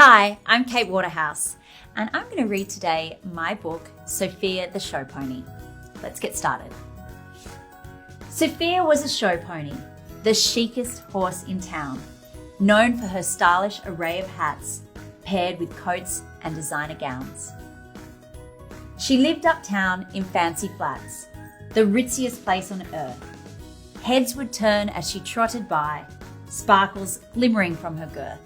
Hi, I'm Kate Waterhouse, and I'm going to read today my book, Sophia the Show Pony. Let's get started. Sophia was a show pony, the chicest horse in town, known for her stylish array of hats, paired with coats and designer gowns. She lived uptown in fancy flats, the ritziest place on earth. Heads would turn as she trotted by, sparkles glimmering from her girth.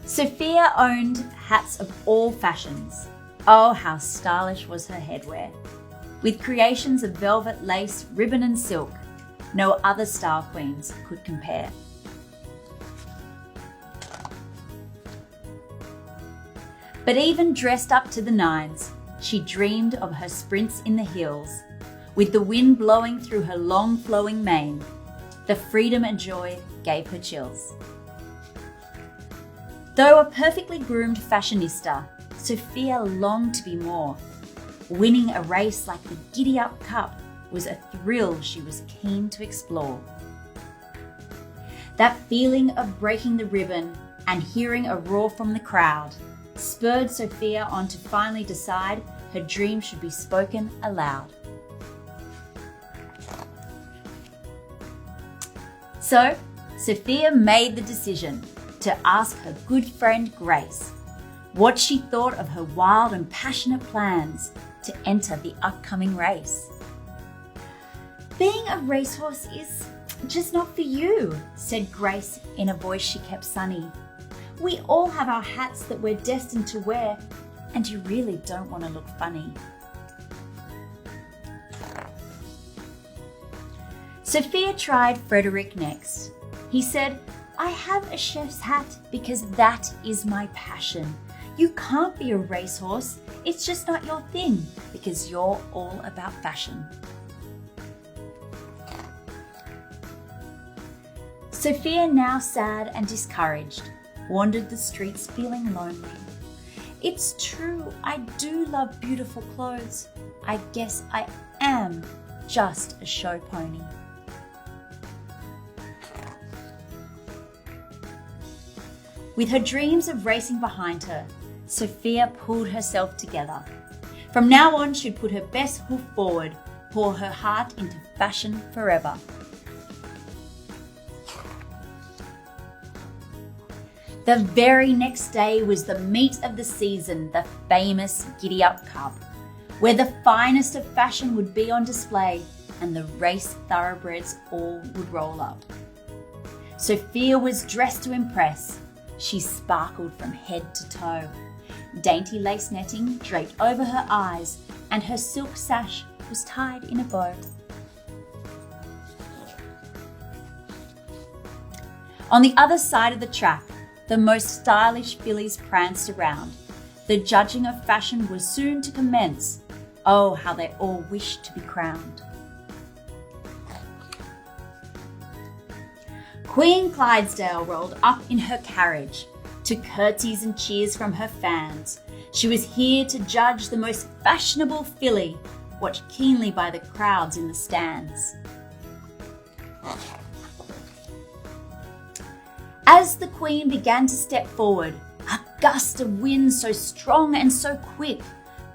Sophia owned hats of all fashions. Oh, how stylish was her headwear. With creations of velvet, lace, ribbon and silk, no other style queens could compare. But even dressed up to the nines, she dreamed of her sprints in the hills, with the wind blowing through her long flowing mane. The freedom and joy gave her chills. Though a perfectly groomed fashionista, Sophia longed to be more. Winning a race like the Giddy Up Cup was a thrill she was keen to explore. That feeling of breaking the ribbon and hearing a roar from the crowd spurred Sophia on to finally decide her dream should be spoken aloud. So, Sophia made the decision to ask her good friend Grace what she thought of her wild and passionate plans to enter the upcoming race. "Being a racehorse is just not for you," said Grace in a voice she kept sunny. "We all have our hats that we're destined to wear, and you really don't want to look funny." Sophia tried Frederick next. He said, "I have a chef's hat because that is my passion. You can't be a racehorse, it's just not your thing because you're all about fashion." Sophia, now sad and discouraged, wandered the streets feeling lonely. "It's true, I do love beautiful clothes. I guess I am just a show pony." With her dreams of racing behind her, Sophia pulled herself together. From now on, she'd put her best hoof forward, pour her heart into fashion forever. The very next day was the meet of the season, the famous Giddy Up Cup, where the finest of fashion would be on display and the race thoroughbreds all would roll up. Sophia was dressed to impress. She sparkled from head to toe. Dainty lace netting draped over her eyes, and her silk sash was tied in a bow. On the other side of the track, the most stylish fillies pranced around. The judging of fashion was soon to commence. Oh, how they all wished to be crowned. Queen Clydesdale rolled up in her carriage, to curtsies and cheers from her fans. She was here to judge the most fashionable filly, watched keenly by the crowds in the stands. As the Queen began to step forward, a gust of wind so strong and so quick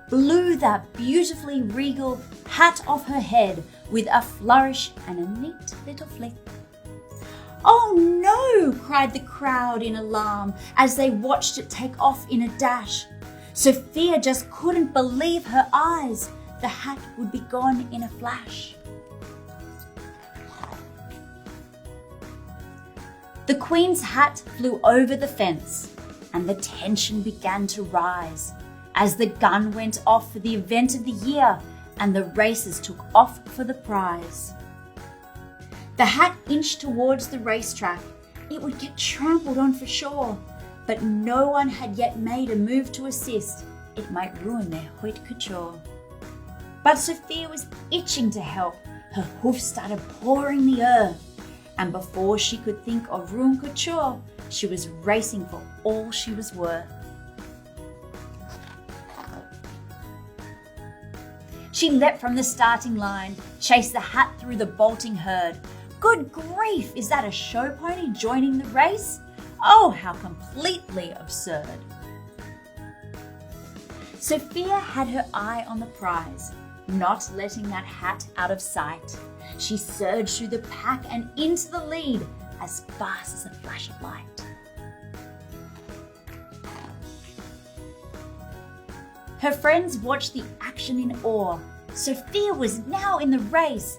blew that beautifully regal hat off her head with a flourish and a neat little flick. "Oh no!" cried the crowd in alarm as they watched it take off in a dash. Sophia just couldn't believe her eyes. The hat would be gone in a flash. The Queen's hat flew over the fence, and the tension began to rise as the gun went off for the event of the year and the racers took off for the prize. The hat inched towards the racetrack. It would get trampled on for sure, but no one had yet made a move to assist. It might ruin their haute couture. But Sophia was itching to help. Her hoofs started pouring the earth, and before she could think of room couture, she was racing for all she was worth. She leapt from the starting line, chased the hat through the bolting herd, Good grief, is that a show pony joining the race? Oh, how completely absurd. Sophia had her eye on the prize, not letting that hat out of sight. She surged through the pack and into the lead as fast as a flash of light. Her friends watched the action in awe. Sophia was now in the race.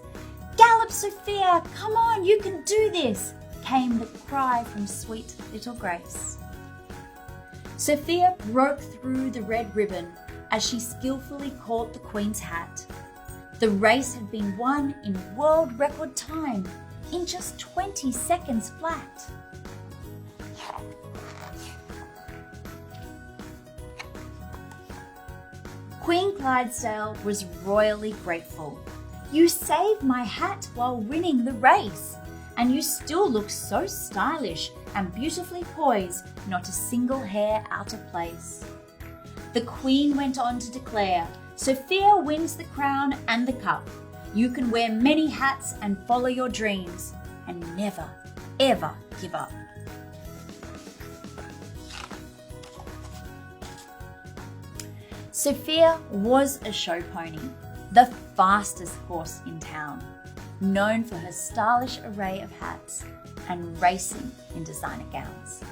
"Gallop, Sophia! Come on, you can do this!" came the cry from sweet little Grace. Sophia broke through the red ribbon as she skillfully caught the Queen's hat. The race had been won in world record time, in just 20 seconds flat. Queen Clydesdale was royally grateful. "You saved my hat while winning the race, and you still look so stylish and beautifully poised, not a single hair out of place." The Queen went on to declare, "Sophia wins the crown and the cup. You can wear many hats and follow your dreams, and never, ever give up." Sophia was a show pony, the fastest horse in town, known for her stylish array of hats and racing in designer gowns.